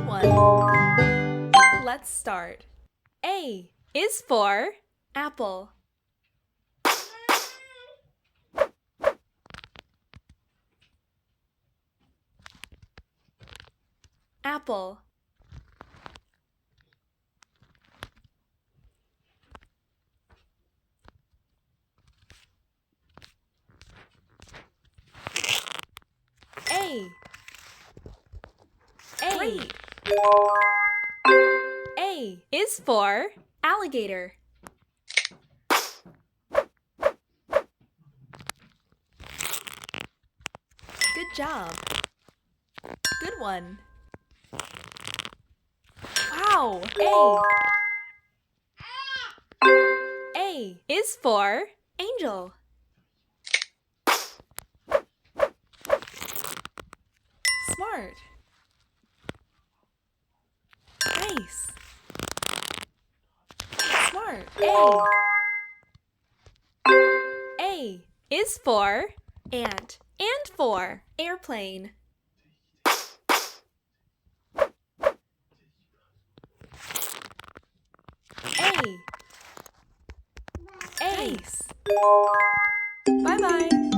Good one. Let's start. A is for apple. Apple. A. Great. A is for alligator. Good job. Good one. Wow. A is for angel. Smart. Nice. Smart. A is for ant and for airplane. A. Nice. Bye-bye.